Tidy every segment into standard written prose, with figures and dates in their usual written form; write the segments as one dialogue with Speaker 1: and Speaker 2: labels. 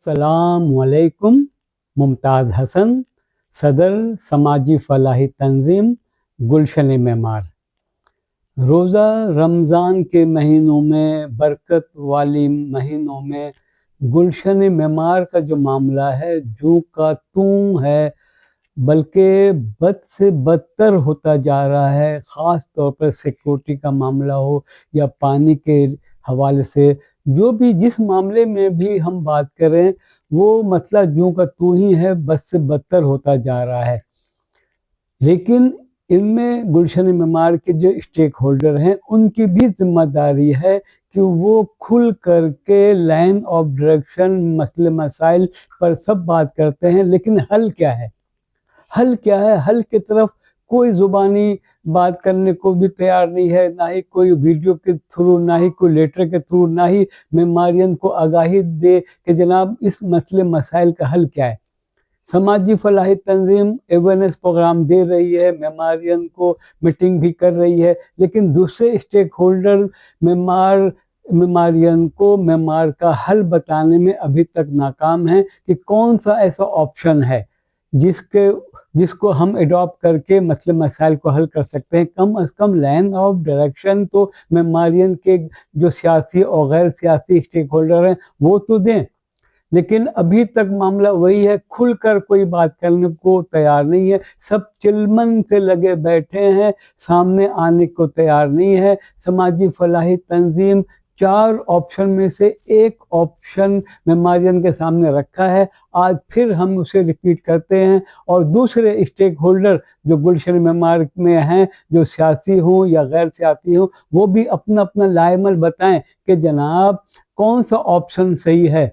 Speaker 1: السلام علیکم. ممتاز حسن، صدر سماجی فلاحی تنظیم گلشن معمار. روزہ رمضان کے مہینوں میں، برکت والی مہینوں میں گلشن معمار کا جو معاملہ ہے جوں کا توں ہے، بلکہ بد سے بدتر ہوتا جا رہا ہے. خاص طور پر سیکورٹی کا معاملہ ہو یا پانی کے حوالے سے، جس معاملے میں بھی ہم بات کریں وہ مسئلہ جوں کا توں ہی ہے، بد سے بدتر ہوتا جا رہا ہے. لیکن ان میں گلشن معمار کے جو اسٹیک ہولڈر ہیں ان کی بھی ذمہ داری ہے کہ وہ کھل کر کے لائن آف ڈائریکشن، مسئلے مسائل پر سب بات کرتے ہیں. لیکن حل کیا ہے؟ حل کی طرف کوئی زبانی بات کرنے کو بھی تیار نہیں ہے، نہ ہی کوئی ویڈیو کے تھرو، نہ ہی کوئی لیٹر کے تھرو، نہ ہی معمارین کو آگاہی دے کہ جناب اس مسئلے مسائل کا حل کیا ہے. سماجی فلاحی تنظیم اویئرنیس پروگرام دے رہی ہے، معمارین کو میٹنگ بھی کر رہی ہے، لیکن دوسرے اسٹیک ہولڈر معمارین کو معمار کا حل بتانے میں ابھی تک ناکام ہیں کہ کون سا ایسا آپشن ہے جس کو ہم ایڈاپٹ کر کے مسئلے مسائل کو حل کر سکتے ہیں. کم از کم لائن آف ڈائریکشن تو معمارین کے جو سیاسی اور غیر سیاسی اسٹیک ہولڈر ہیں وہ تو دیں. لیکن ابھی تک معاملہ وہی ہے، کھل کر کوئی بات کرنے کو تیار نہیں ہے. سب چلمن سے لگے بیٹھے ہیں، سامنے آنے کو تیار نہیں ہے. سماجی فلاحی تنظیم 4 آپشن میں سے ایک آپشن معمارین کے سامنے رکھا ہے. آج پھر ہم اسے ریپیٹ کرتے ہیں، اور دوسرے اسٹیک ہولڈر جو گلشن معمار میں ہیں، جو سیاسی ہوں یا غیر سیاسی ہوں، وہ بھی اپنا لائے عمل بتائیں کہ جناب کون سا آپشن صحیح ہے،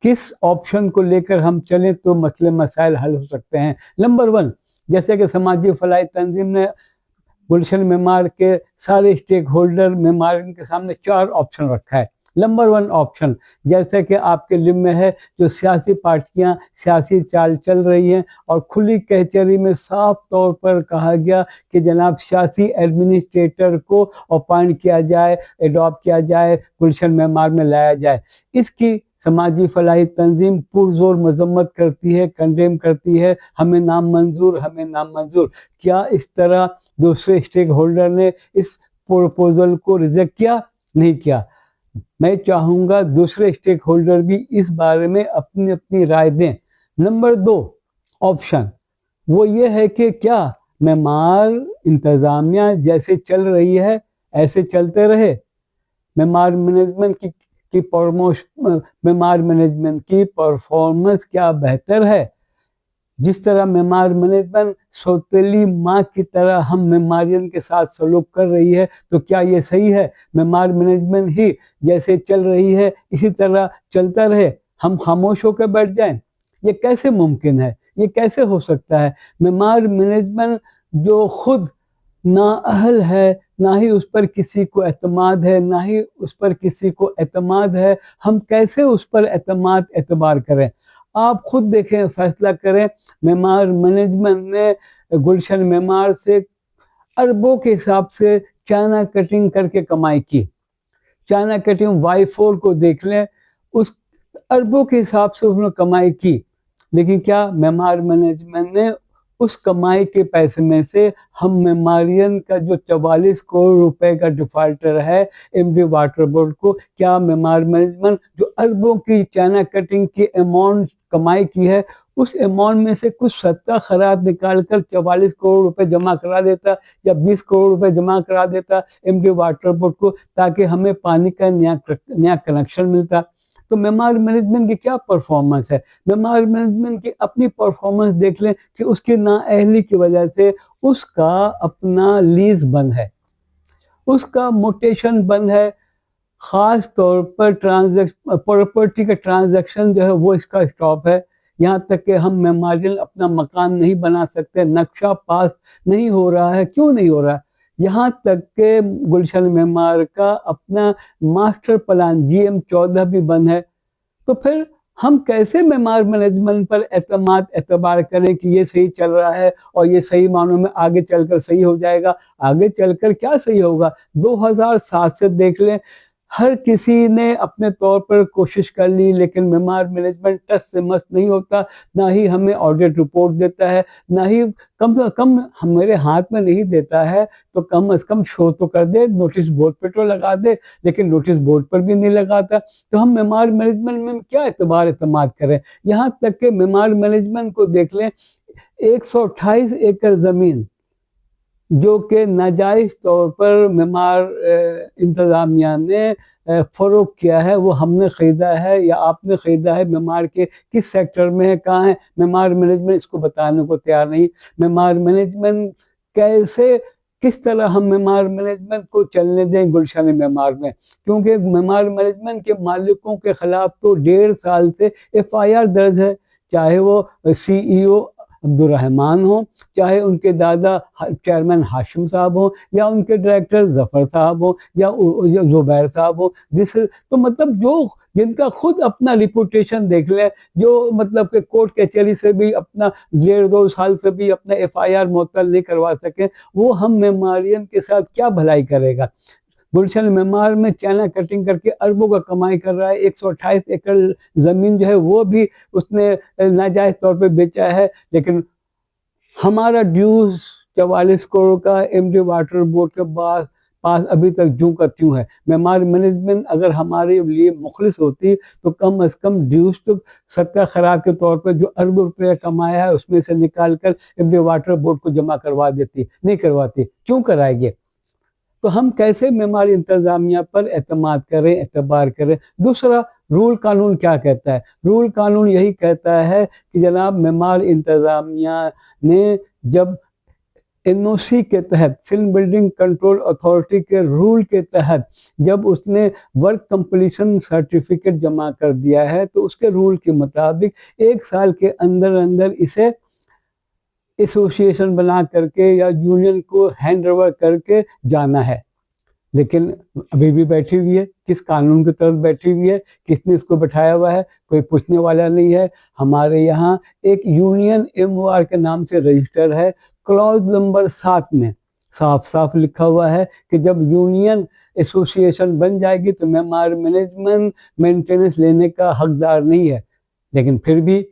Speaker 1: کس آپشن کو لے کر ہم چلیں تو مسئلے مسائل حل ہو سکتے ہیں. نمبر 1، جیسے کہ سماجی فلاحی تنظیم نے گلشن معمار کے سارے اسٹیک ہولڈر معمارین کے سامنے 4 آپشن رکھا ہے. نمبر 1 آپشن، جیسے کہ آپ کے علم میں ہے، جو سیاسی پارٹیاں سیاسی چال چل رہی ہیں اور کھلی کچہری میں صاف طور پر کہا گیا کہ جناب سیاسی ایڈمنسٹریٹر کو اپائنٹ کیا جائے، ایڈاپٹ کیا جائے، گلشن معمار میں لایا جائے. اس کی سماجی فلاحی تنظیم پرزور مذمت کرتی ہے، کنڈیم کرتی ہے. ہمیں نامنظور. کیا اس طرح دوسرے اسٹیک ہولڈر نے اس پروپوزل کو ریجیکٹ کیا؟ نہیں کیا. میں چاہوں گا دوسرے اسٹیک ہولڈر بھی اس بارے میں اپنی رائے دیں. نمبر 2 آپشن وہ یہ ہے کہ کیا معمار انتظامیہ جیسے چل رہی ہے ایسے چلتے رہے، معمار مینجمنٹ کی پرفارمنس کیا بہتر ہے؟ جس طرح معمار مینجمنٹ سوتیلی ماں کی طرح ہم معمارین کے ساتھ سلوک کر رہی ہے، تو کیا یہ صحیح ہے؟ معمار مینجمنٹ ہی جیسے چل رہی ہے اسی طرح چلتا رہے، ہم خاموش ہو کے بیٹھ جائیں؟ یہ کیسے ممکن ہے؟ یہ کیسے ہو سکتا ہے؟ معمار مینجمنٹ جو خود نااہل ہے، نہ ہی اس پر کسی کو اعتماد ہے، نہ ہی اس پر کسی کو اعتماد ہے، ہم کیسے اس پر اعتبار کریں؟ آپ خود دیکھیں، فیصلہ کریں. معمار مینجمنٹ نے گلشن معمار سے اربوں کے حساب سے چائنا کٹنگ کر کے کمائی کی. چائنا کٹنگ Y4 کو دیکھ لیں، اس اربوں کے حساب سے انہوں نے کمائی کی. لیکن کیا معمار مینجمنٹ نے اس کمائی کے پیسے میں سے ہم معمارین کا جو 44 کروڑ روپے کا ڈیفالٹر ہے ایم ڈی واٹر بورڈ کو، کیا معمار مینجمنٹ جو اربوں کی چائنا کٹنگ کی اماؤنٹ کمائی کی ہے اس اماؤنٹ میں سے کچھ صدقہ خیرات نکال کر 44 کروڑ روپے جمع کرا دیتا یا 20 کروڑ روپے جمع کرا دیتا ایم ڈی واٹر بورڈ کو، تاکہ ہمیں پانی کا نیا کنیکشن ملتا؟ تو معمار مینجمنٹ کی کیا پرفارمنس ہے؟ معمار مینجمنٹ کی اپنی پرفارمنس دیکھ لیں کہ اس کی نااہلی کی وجہ سے اس کا اپنا لیز بند ہے، اس کا موٹیشن بند ہے. خاص طور پر پراپرٹی کا ٹرانزیکشن جو ہے وہ اس کا اسٹاپ ہے. یہاں تک کہ ہم معمارین اپنا مکان نہیں بنا سکتے، نقشہ پاس نہیں ہو رہا ہے. کیوں نہیں ہو رہا؟ یہاں تک کہ گلشن معمار کا اپنا ماسٹر پلان GM14 بھی بند ہے. تو پھر ہم کیسے معمار مینجمنٹ پر اعتبار کریں کہ یہ صحیح چل رہا ہے اور یہ صحیح معنوں میں آگے چل کر صحیح ہو جائے گا؟ آگے چل کر کیا صحیح ہوگا؟ 2007 سے دیکھ لیں، ہر کسی نے اپنے طور پر کوشش کر لی، لیکن معمار مینجمنٹ ٹس سے مس نہیں ہوتا، نہ ہی ہمیں آڈٹ رپورٹ دیتا ہے، نہ ہی کم سے کم میرے ہاتھ میں نہیں دیتا ہے تو کم از کم شو تو کر دے، نوٹس بورڈ پہ تو لگا دے، لیکن نوٹس بورڈ پر بھی نہیں لگاتا، تو ہم معمار مینجمنٹ میں کیا اعتماد کریں؟ یہاں تک کہ معمار مینجمنٹ کو دیکھ لیں، 128 ایکڑ زمین جو کہ ناجائز طور پر معمار انتظامیہ نے فروخت کیا ہے، وہ ہم نے خریدا ہے یا آپ نے خریدا ہے، معمار کے کس سیکٹر میں ہے، کہاں ہے، معمار مینجمنٹ اس کو بتانے کو تیار نہیں۔ معمار مینجمنٹ کس طرح ہم معمار مینجمنٹ کو چلنے دیں گلشن معمار میں، کیونکہ معمار مینجمنٹ کے مالکوں کے خلاف تو 1.5 سال سے FIR درج ہے، چاہے وہ CEO عبدالرحمان ہوں، چاہے ان کے دادا چیئرمین ہاشم صاحب ہوں، یا ان کے ڈائریکٹر ظفر صاحب ہوں، یا زبیر صاحب ہوں، تو مطلب جن کا خود اپنا ریپوٹیشن دیکھ لیں، جو مطلب کہ کورٹ کچہری سے بھی اپنا 1.5-2 سال سے بھی اپنا FIR معطل نہیں کروا سکے، وہ ہم معمارین کے ساتھ کیا بھلائی کرے گا؟ گلشن معمار میں چائنا کٹنگ کر کے اربوں کا کمائی کر رہا ہے، 128 ایکڑ زمین جو ہے وہ بھی اس نے ناجائز طور پہ بیچا ہے، لیکن ہمارا ڈیوز 44 کروڑ کا MD واٹر بورڈ کے پاس ابھی تک جوں کا تیوں ہے۔ معمار مینجمنٹ اگر ہمارے لیے مخلص ہوتی تو کم از کم ڈیوز تو صدقہ خیرات کے طور پر جو ارب روپے کمایا ہے اس میں سے نکال کر MD واٹر بورڈ کو جمع کروا دیتی، نہیں کرواتی، کیوں کرائے گی؟ تو ہم کیسے معماری انتظامیہ پر اعتماد کریں، اعتبار کریں؟ دوسرا، رول قانون کیا کہتا ہے؟ رول قانون یہی کہتا ہے کہ جناب معمار انتظامیہ نے جب NOC کے تحت، سندھ بلڈنگ کنٹرول اتھارٹی کے رول کے تحت جب اس نے ورک کمپلیشن سرٹیفکیٹ جمع کر دیا ہے تو اس کے رول کے مطابق 1 سال کے اندر اسے ایسوسیشن بنا کر کے یا یونین کو ہینڈ اوور کر کے جانا ہے، لیکن ابھی بھی بیٹھی ہوئی ہے، کس قانون کی طرف بیٹھی ہوئی ہے، کس نے اس کو بٹھایا ہوا ہے؟ کوئی پوچھنے والا نہیں ہے۔ ہمارے یہاں ایک یونین MOR کے نام سے رجسٹر ہے، کلوز نمبر 7 میں صاف لکھا ہوا ہے کہ جب یونین ایسوسیشن بن جائے گی تو معمار مینجمنٹ مینٹیننس لینے کا حقدار نہیں ہے، لیکن پھر بھی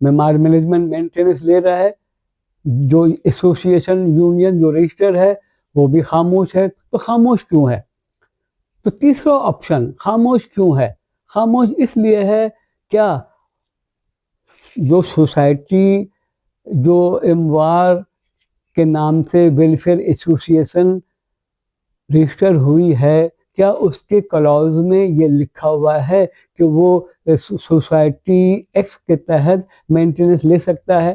Speaker 1: معمار مینجمنٹ مینٹیننس لے رہا ہے، جو ایسوسیشن یونین جو رجسٹر ہے وہ بھی خاموش ہے، تو خاموش کیوں ہے؟ تو تیسرا آپشن، خاموش کیوں ہے؟ خاموش اس لیے ہے، کیا جو سوسائٹی جو اموار کے نام سے ویلفیئر ایسوسیشن رجسٹر ہوئی ہے، کیا اس کے کلاؤز میں یہ لکھا ہوا ہے کہ وہ سوسائٹی ایکس کے تحت مینٹیننس لے سکتا ہے؟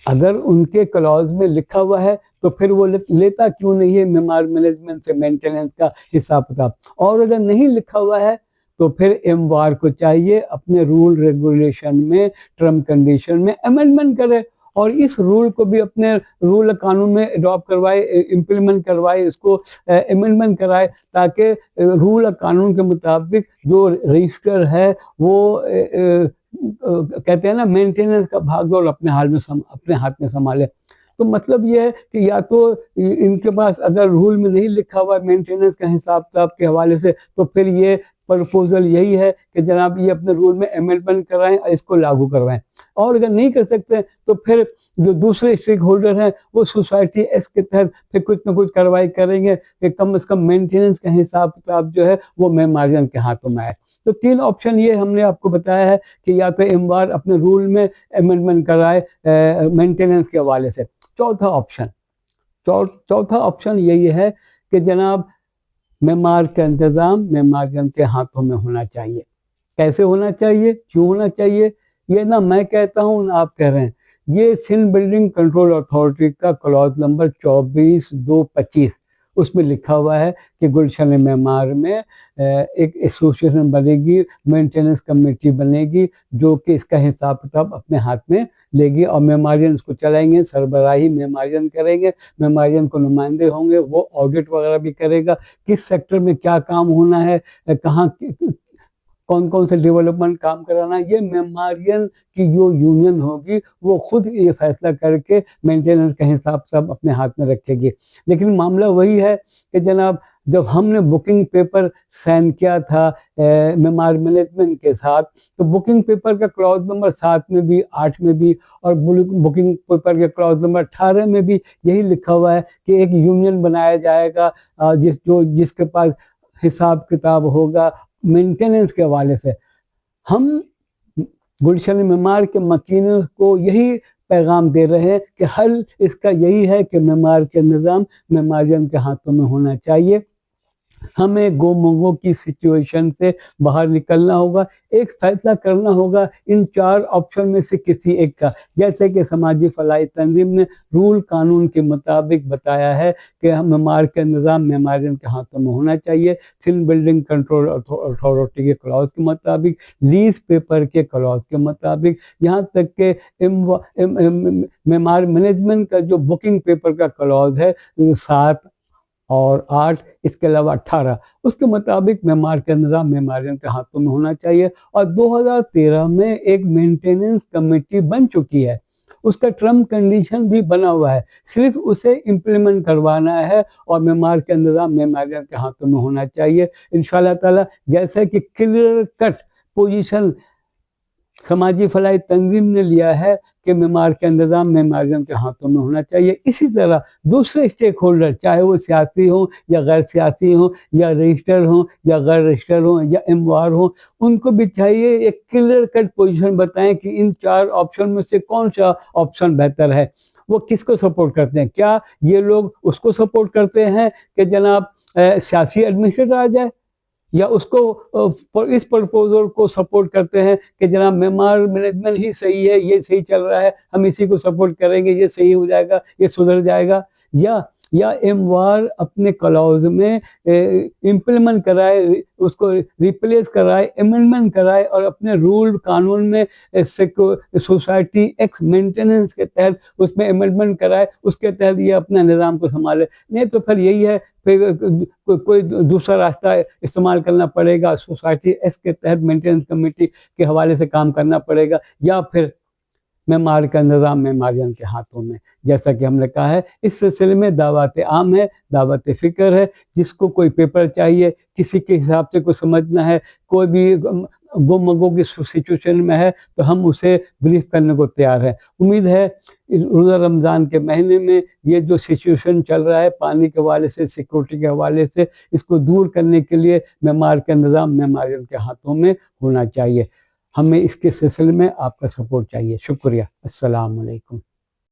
Speaker 1: اگر ان کے کلاؤز میں لکھا ہوا ہے تو پھر وہ لیتا کیوں نہیں ہے معمار مینجمنٹ سے مینٹیننس کا حساب کتاب؟ اور اگر نہیں لکھا ہوا ہے تو پھر MWAR کو چاہیے اپنے رول ریگولیشن میں، ٹرم کنڈیشن میں امینڈمنٹ کرے، اور اس رول کو بھی اپنے رول قانون میں اڈاپٹ کروائے، امپلیمنٹ کروائے، اس کو امینڈمنٹ کرائے، تاکہ رول قانون کے مطابق جو رجسٹر ہے وہ کہتے ہیں نا مینٹیننس کا بھاگ دوڑ اپنے ہاتھ میں سنبھالے۔ تو مطلب یہ ہے کہ یا تو ان کے پاس اگر رول میں نہیں لکھا ہوا مینٹیننس کا حساب کتاب کے حوالے سے، تو پھر یہ پرپوزل یہی ہے کہ جناب یہ اپنے رول میں امینڈمنٹ کرائیں اور اس کو لاگو کروائیں، اور اگر نہیں کر سکتے تو پھر جو دوسرے اسٹیک ہولڈر ہیں وہ سوسائٹی ایس کے تحت پھر کچھ نہ کچھ کارروائی کریں گے کہ کم از کم مینٹیننس کا حساب کتاب جو ہے وہ معماریوں کے ہاتھوں میں آئے۔ تو 3 آپشن یہ ہم نے آپ کو بتایا ہے کہ یا تو MWAR اپنے رول میں امینڈمنٹ کرائے مینٹیننس کے حوالے سے۔ چوتھا آپشن یہی ہے کہ جناب معمار کا انتظام معماریوں کے ہاتھوں میں ہونا چاہیے۔ کیسے ہونا چاہیے؟ کیوں ہونا چاہیے؟ یہ نہ میں کہتا ہوں نہ آپ کہہ رہے ہیں، یہ سندھ بلڈنگ کنٹرول اتھارٹی کا کلاز نمبر 24/2/25 اس میں لکھا ہوا ہے کہ گلشن معمار میں ایک ایسوسیشن بنے گی، مینٹیننس کمیٹی بنے گی جو کہ اس کا حساب کتاب اپنے ہاتھ میں لے گی، اور معمارین اس کو چلائیں گے، سربراہی معمارین کریں گے، معمارین کو نمائندے ہوں گے، وہ آڈٹ وغیرہ بھی کرے گا، کس سیکٹر میں کیا کام ہونا ہے، کہاں کون سے ڈیولپمنٹ کام کرانا ہے، یہ معمارین کی جو یونین ہوگی وہ خود یہ فیصلہ کر کے مینٹیننس کا حساب سب اپنے ہاتھ میں رکھے گی۔ لیکن معاملہ وہی ہے کہ جناب جب ہم نے بکنگ پیپر سائن کیا تھا معمار مینجمنٹ کے ساتھ، تو بکنگ پیپر کا کلاز نمبر 7 میں بھی، 8 میں بھی، اور بکنگ پیپر کے کلاز نمبر 18 میں بھی یہی لکھا ہوا ہے کہ ایک یونین بنایا جائے گا جس کے پاس حساب کتاب ہوگا مینٹیننس کے حوالے سے۔ ہم گلشن معمار کے مکینوں کو یہی پیغام دے رہے ہیں کہ حل اس کا یہی ہے کہ معمار کے نظام معماریوں کے ہاتھوں میں ہونا چاہیے۔ ہمیں گو منگو کی سچویشن سے باہر نکلنا ہوگا، ایک فیصلہ کرنا ہوگا ان 4 آپشن میں سے کسی ایک کا، جیسے کہ سماجی فلاحی تنظیم نے رول قانون کے مطابق بتایا ہے کہ معمار کے نظام معماریوں کے ہاتھوں میں ہونا چاہیے، سندھ بلڈنگ کنٹرول اتھارٹی کے کلاز کے مطابق، لیز پیپر کے کلاز کے مطابق، یہاں تک کہ معمار مینجمنٹ کا جو بکنگ پیپر کا کلاز ہے 7 اور 8، اس کے علاوہ 18، اس کے مطابق معمار کا نظام معماریوں کے ہاتھوں میں ہونا چاہیے۔ اور 2013 میں ایک مینٹیننس کمیٹی بن چکی ہے، اس کا ٹرم کنڈیشن بھی بنا ہوا ہے، صرف اسے امپلیمنٹ کروانا ہے اور معمار کا نظام معماریوں کے ہاتھوں میں ہونا چاہیے انشاءاللہ تعالی۔ جیسے کہ کلیئر کٹ پوزیشن سماجی فلاحی تنظیم نے لیا ہے کہ معمار کا نظام معماریوں کے ہاتھوں میں ہونا چاہیے، اسی طرح دوسرے اسٹیک ہولڈر، چاہے وہ سیاسی ہوں یا غیر سیاسی ہوں، یا رجسٹر ہوں یا غیر رجسٹر ہوں، یا اموار ہوں، ان کو بھی چاہیے ایک کلیئر کٹ پوزیشن بتائیں کہ ان 4 آپشن میں سے کون سا آپشن بہتر ہے، وہ کس کو سپورٹ کرتے ہیں۔ کیا یہ لوگ اس کو سپورٹ کرتے ہیں کہ جناب سیاسی ایڈمنسٹریٹر آ جائے، یا اس کو اس پرپوزل کو سپورٹ کرتے ہیں کہ جناب معمار مینجمنٹ ہی صحیح ہے، یہ صحیح چل رہا ہے، ہم اسی کو سپورٹ کریں گے، یہ صحیح ہو جائے گا، یہ سدھر جائے گا، یا اموار اپنے کلاؤز میں امپلیمنٹ کرائے، اس کو ریپلیس کرائے، امینڈمنٹ کرائے، اور اپنے رول قانون میں سوسائٹی ایکس مینٹیننس کے تحت اس میں امینڈمنٹ کرائے، اس کے تحت یہ اپنا نظام کو سنبھالے۔ نہیں تو پھر یہی ہے، پھر کوئی دوسرا راستہ استعمال کرنا پڑے گا، سوسائٹی ایکس کے تحت مینٹیننس کمیٹی کے حوالے سے کام کرنا پڑے گا، یا پھر معمار کا نظام معماریوں کے ہاتھوں میں۔ جیسا کہ ہم نے کہا ہے، اس سلسلے میں دعوت عام ہے، دعوت فکر ہے، جس کو کوئی پیپر چاہیے، کسی کے حساب سے کوئی سمجھنا ہے، کوئی بھی گم مگو کی سچویشن میں ہے، تو ہم اسے بریف کرنے کو تیار ہیں۔ امید ہے روزہ رمضان کے مہینے میں یہ جو سچویشن چل رہا ہے پانی کے حوالے سے، سیکورٹی کے حوالے سے، اس کو دور کرنے کے لیے معمار کا نظام معماریوں کے ہاتھوں میں ہونا چاہیے۔ ہمیں اس کے سلسلے میں آپ کا سپورٹ چاہیے۔ شکریہ۔ السلام علیکم۔